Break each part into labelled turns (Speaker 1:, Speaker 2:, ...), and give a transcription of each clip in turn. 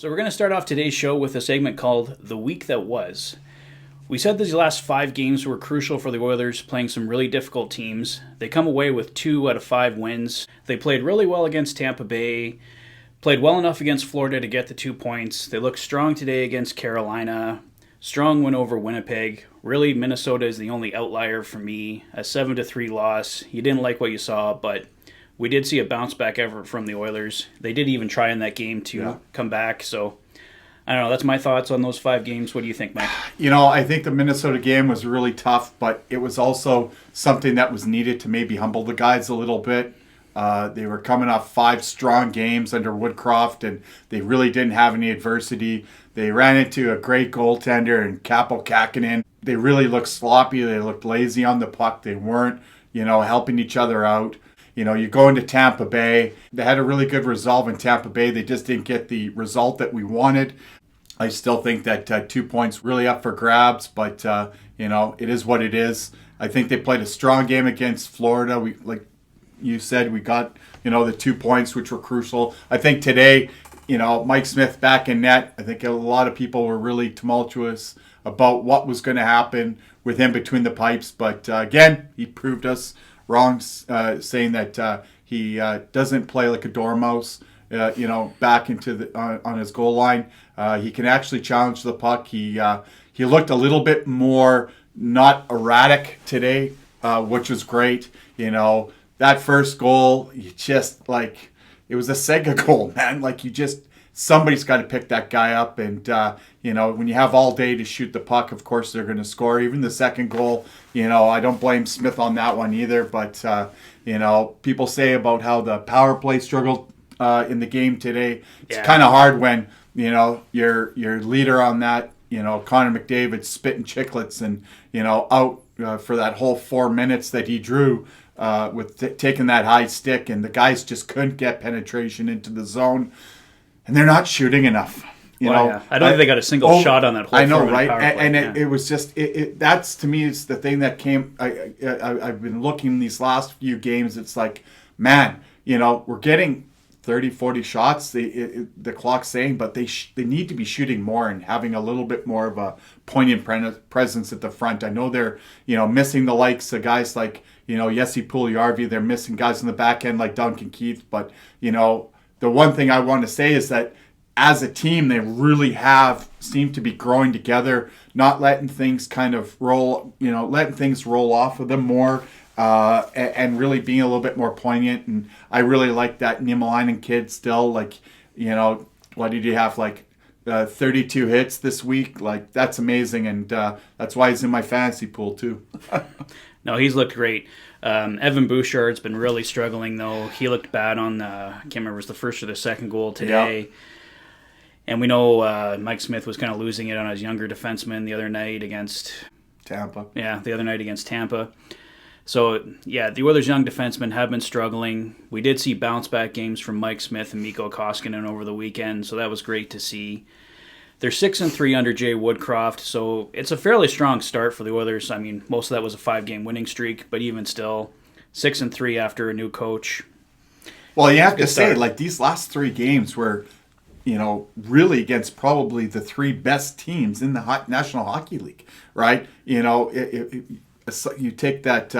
Speaker 1: So we're going to start off today's show with a segment called The Week That Was. We said these last 5 games were crucial for the Oilers, playing some really difficult teams. They come away with 2 out of 5 wins. They played really well against Tampa Bay, played well enough against Florida to get the 2 points. They looked strong today against Carolina. Strong win over Winnipeg. Really, Minnesota is the only outlier for me. A 7-3 loss. You didn't like what you saw, but we did see a bounce-back effort from the Oilers. They did even try in that game to come back. So, I don't know. That's my thoughts on those 5 games. What do you think, Mike?
Speaker 2: I think the Minnesota game was really tough, but it was also something that was needed to maybe humble the guys a little bit. They were coming off 5 strong games under Woodcroft, and they really didn't have any adversity. They ran into a great goaltender in Kaapo Kähkönen. They really looked sloppy. They looked lazy on the puck. They weren't, helping each other out. You go into Tampa Bay. They had a really good resolve in Tampa Bay. They just didn't get the result that we wanted. I still think that 2 points really up for grabs, but, it is what it is. I think they played a strong game against Florida. We, like you said, we got, the 2 points, which were crucial. I think today, Mike Smith back in net, I think a lot of people were really tumultuous about what was going to happen with him between the pipes. But, again, he proved us wrong, saying that he doesn't play like a dormouse, back into on his goal line. He can actually challenge the puck. He looked a little bit more not erratic today, which was great. That first goal, it was a Sega goal, man. Somebody's got to pick that guy up. And, when you have all day to shoot the puck, of course they're going to score. Even the second goal, I don't blame Smith on that one either. But, people say about how the power play struggled in the game today. It's kind of hard when, your leader on that, Connor McDavid spitting chiclets and, out for that whole 4 minutes that he drew with taking that high stick. And the guys just couldn't get penetration into the zone. And they're not shooting enough. I
Speaker 1: don't think they got a single shot on that whole.
Speaker 2: I know, right? And it was just that's to me is the thing that came. I've been looking these last few games. It's like, man, we're getting 30, 40 shots. The clock's saying, but they need to be shooting more and having a little bit more of a poignant presence at the front. I know they're missing the likes of guys like Jesse Puljujarvi. They're missing guys in the back end like Duncan Keith, but the one thing I want to say is that as a team, they really seemed to be growing together, not letting things kind of roll, letting things roll off of them more, and really being a little bit more poignant. And I really like that Niemelainen kid still. What did he have? 32 hits this week. That's amazing, and that's why he's in my fantasy pool too.
Speaker 1: No, he's looked great. Evan Bouchard's been really struggling, though. He looked bad on I can't remember if it was the first or the second goal today. Yep. And we know Mike Smith was kind of losing it on his younger defenseman the other night against
Speaker 2: Tampa.
Speaker 1: Yeah, the other night against Tampa. So, the Oilers' young defensemen have been struggling. We did see bounce-back games from Mike Smith and Mikko Koskinen over the weekend, so that was great to see. They're 6-3 under Jay Woodcroft, so it's a fairly strong start for the Oilers. I mean, most of that was a 5-game winning streak, but even still, 6-3 after a new coach.
Speaker 2: Well, you have to say, these last 3 games were, really against probably the 3 best teams in the National Hockey League, right? You take that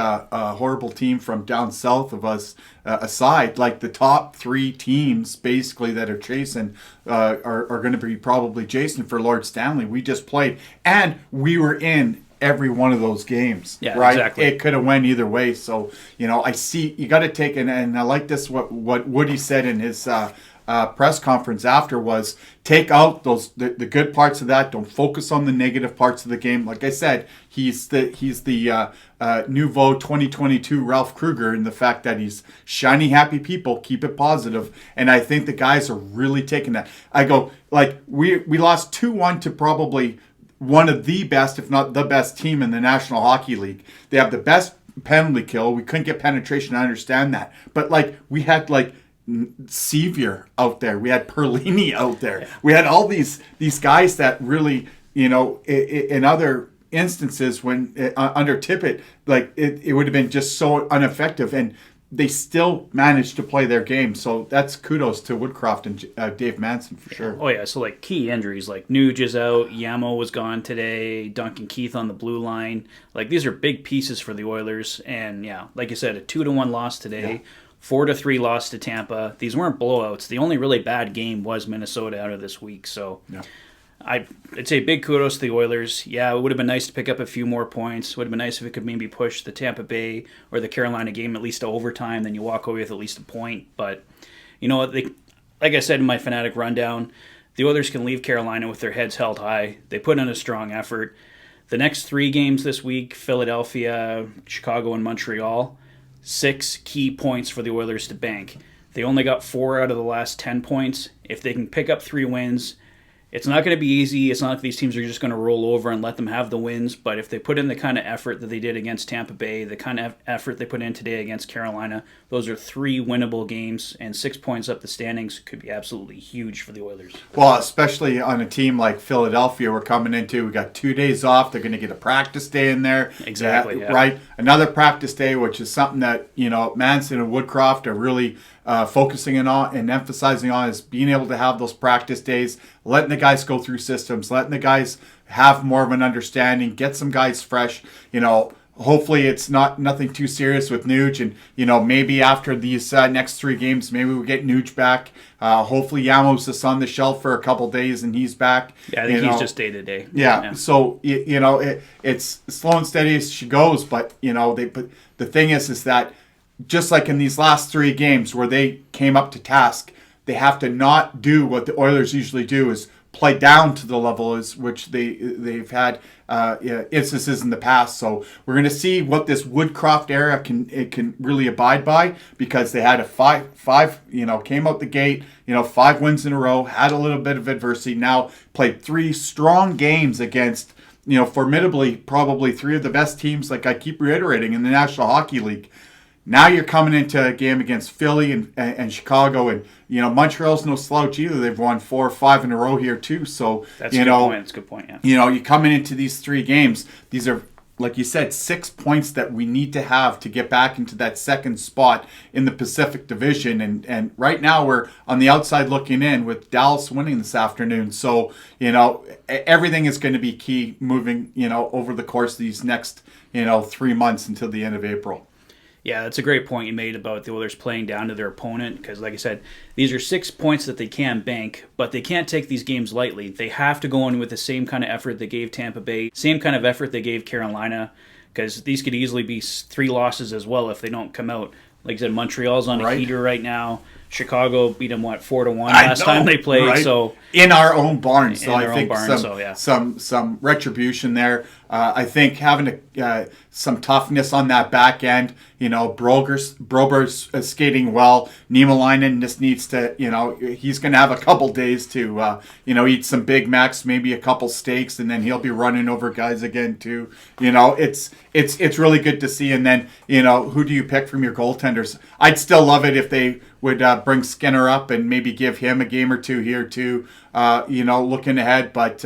Speaker 2: horrible team from down south of us aside, the top 3 teams basically that are chasing are going to be probably chasing for Lord Stanley. We just played, and we were in every one of those games.
Speaker 1: Yeah,
Speaker 2: right?
Speaker 1: Exactly.
Speaker 2: It could have went either way. So I see you got to take and I like this what Woody said in his press conference after was take out the good parts of that. Don't focus on the negative parts of the game. Like I said, he's the nouveau 2022 Ralph Kruger in the fact that he's shiny, happy people. Keep it positive, and I think the guys are really taking that. I go we lost 2-1 to probably one of the best, if not the best team in the National Hockey League. They have the best penalty kill. We couldn't get penetration. I understand that, but we had Sevier out there. We had Perlini out there. Yeah. We had all these guys that really, in other instances when under Tippett, it would have been just so ineffective. And they still managed to play their game. So that's kudos to Woodcroft and Dave Manson for sure.
Speaker 1: Oh yeah, so like key injuries, like Nuge is out, Yamo was gone today, Duncan Keith on the blue line. Like these are big pieces for the Oilers, and yeah, like you said, a 2-1 loss today. 4-3 loss to Tampa. These weren't blowouts. The only really bad game was Minnesota out of this week. So I'd say big kudos to the Oilers. Yeah, it would have been nice to pick up a few more points. It would have been nice if it could maybe push the Tampa Bay or the Carolina game at least to overtime. Then you walk away with at least a point. But you know what? Like I said in my Fanatic rundown, the Oilers can leave Carolina with their heads held high. They put in a strong effort. The next 3 games this week, Philadelphia, Chicago, and Montreal, 6 key points for the Oilers to bank. They only got 4 out of the last 10 points. If they can pick up 3 wins, it's not going to be easy. It's not like these teams are just going to roll over and let them have the wins. But if they put in the kind of effort that they did against Tampa Bay, the kind of effort they put in today against Carolina, those are 3 winnable games, and 6 points up the standings could be absolutely huge for the Oilers.
Speaker 2: Well, especially on a team like Philadelphia we're coming into. We got 2 days off. They're going to get a practice day in there.
Speaker 1: Exactly.
Speaker 2: Right. Another practice day, which is something that, Manson and Woodcroft are really focusing on and emphasizing on, is being able to have those practice days, letting the guys go through systems, letting the guys have more of an understanding, get some guys fresh. Hopefully it's nothing too serious with Nuge, and maybe after these next 3 games, maybe we get Nuge back. Hopefully Yamo's just on the shelf for a couple days and he's back.
Speaker 1: Yeah, I think he's just day to day.
Speaker 2: Yeah. So it's slow and steady as she goes, but the thing is that just like in these last 3 games where they came up to task, they have to not do what the Oilers usually do, is play down to the level which they've had instances in the past. So we're going to see what this Woodcroft era can really abide by, because they had a five came out the gate, 5 wins in a row, had a little bit of adversity, now played 3 strong games against formidably probably 3 of the best teams, like I keep reiterating, in the National Hockey League. Now you're coming into a game against Philly and Chicago, and Montreal's no slouch either. They've won 4 or 5 in a row here too. So
Speaker 1: that's a good point. That's a good point.
Speaker 2: Yeah. You're coming into these 3 games. These are, like you said, 6 points that we need to have to get back into that second spot in the Pacific Division. And right now we're on the outside looking in with Dallas winning this afternoon. So everything is going to be key moving over the course of these next 3 months until the end of April.
Speaker 1: Yeah, that's a great point you made about the Oilers playing down to their opponent, because like I said, these are 6 points that they can bank, but they can't take these games lightly. They have to go in with the same kind of effort they gave Tampa Bay, same kind of effort they gave Carolina, because these could easily be 3 losses as well if they don't come out. Like I said, Montreal's on a heater right now. Chicago beat them 4-1 last time they played. Right? So
Speaker 2: in our own barn. So I think
Speaker 1: some
Speaker 2: retribution there. I think having some toughness on that back end. Brober's skating well. Niemelainen just needs to, he's going to have a couple days to, eat some Big Macs, maybe a couple steaks, and then he'll be running over guys again too. It's really good to see. And then, who do you pick from your goaltenders? I'd still love it if they would bring Skinner up and maybe give him a game or 2 here too, looking ahead. But,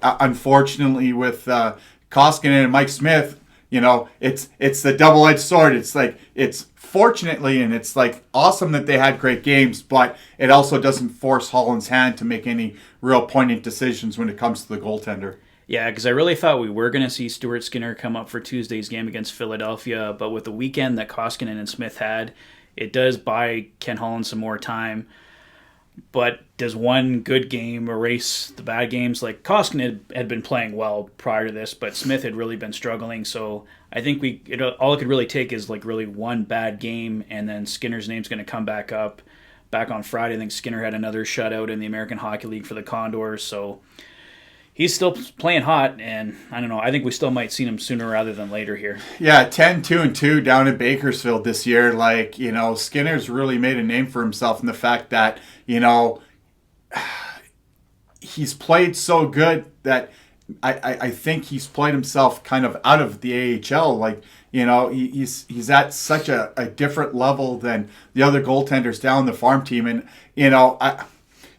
Speaker 2: unfortunately with Koskinen and Mike Smith, it's the double-edged sword. It's like, it's fortunately, and it's like awesome that they had great games, but it also doesn't force Holland's hand to make any real poignant decisions when it comes to the goaltender.
Speaker 1: Yeah, because I really thought we were going to see Stuart Skinner come up for Tuesday's game against Philadelphia, but with the weekend that Koskinen and Smith had, it does buy Ken Holland some more time. But does one good game erase the bad games? Like, Koskinen had been playing well prior to this, but Smith had really been struggling. So I think all it could really take is like really one bad game, and then Skinner's name's going to come back up. Back on Friday, I think Skinner had another shutout in the American Hockey League for the Condors. So he's still playing hot, and I don't know. I think we still might see him sooner rather than later here.
Speaker 2: Yeah, 10-2-2 down in Bakersfield this year. Like, Skinner's really made a name for himself in the fact that, he's played so good that I think he's played himself kind of out of the AHL. Like, he's at such a different level than the other goaltenders down the farm team. And,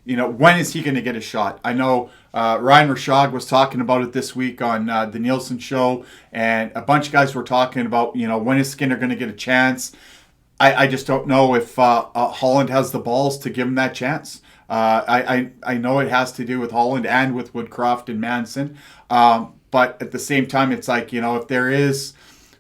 Speaker 2: when is he going to get a shot? I know Ryan Rashog was talking about it this week on the Nielsen show, and a bunch of guys were talking about, when is Skinner going to get a chance? I just don't know if Holland has the balls to give him that chance. I know it has to do with Holland and with Woodcroft and Manson, but at the same time, it's like, if there is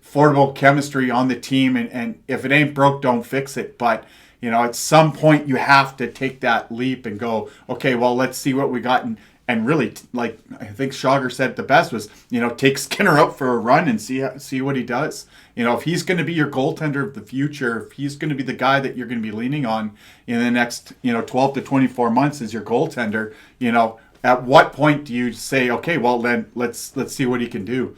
Speaker 2: affordable chemistry on the team, and if it ain't broke, don't fix it. But at some point you have to take that leap and go, okay, well, let's see what we got. And really, like I think Schauger said it the best was, take Skinner out for a run and see what he does. If he's going to be your goaltender of the future, if he's going to be the guy that you're going to be leaning on in the next, 12 to 24 months as your goaltender, at what point do you say, okay, well then let's see what he can do?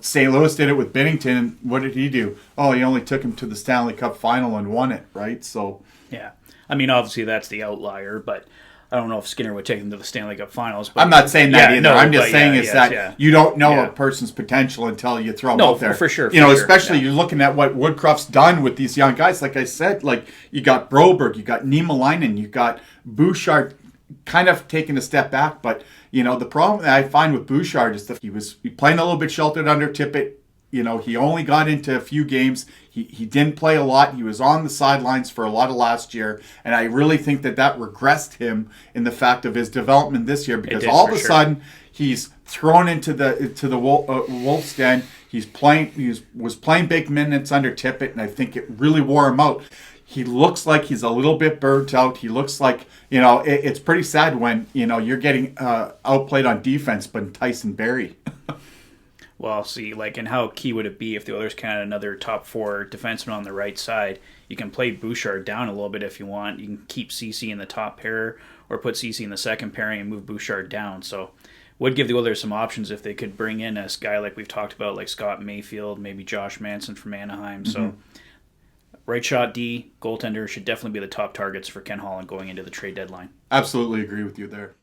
Speaker 2: St. Louis did it with Binnington. What did he do? Oh, he only took him to the Stanley Cup final and won it, right? So
Speaker 1: yeah, I mean, obviously that's the outlier, but I don't know if Skinner would take them to the Stanley Cup finals. But
Speaker 2: I'm not saying that either.
Speaker 1: No,
Speaker 2: I'm just saying you don't know
Speaker 1: a
Speaker 2: person's potential until you throw him out there.
Speaker 1: For sure.
Speaker 2: Especially you're looking at what Woodcroft's done with these young guys. Like I said, like you got Broberg, you got Niemelainen, you got Bouchard kind of taking a step back. But, the problem that I find with Bouchard is that he was playing a little bit sheltered under Tippett. He only got into a few games. He didn't play a lot. He was on the sidelines for a lot of last year. And I really think that regressed him in the fact of his development this year, because all of a sudden he's thrown into the Wolves' den. He was playing big minutes under Tippett, and I think it really wore him out. He looks like he's a little bit burnt out. He looks like, it's pretty sad when, you're getting outplayed on defense by Tyson Barrie.
Speaker 1: Well, see, and how key would it be if the Oilers can add another top 4 defenseman on the right side? You can play Bouchard down a little bit if you want. You can keep Ceci in the top pair or put Ceci in the second pairing and move Bouchard down. So would give the Oilers some options if they could bring in a guy like we've talked about, like Scott Mayfield, maybe Josh Manson from Anaheim. Mm-hmm. So right shot D, goaltender should definitely be the top targets for Ken Holland going into the trade deadline.
Speaker 2: Absolutely agree with you there.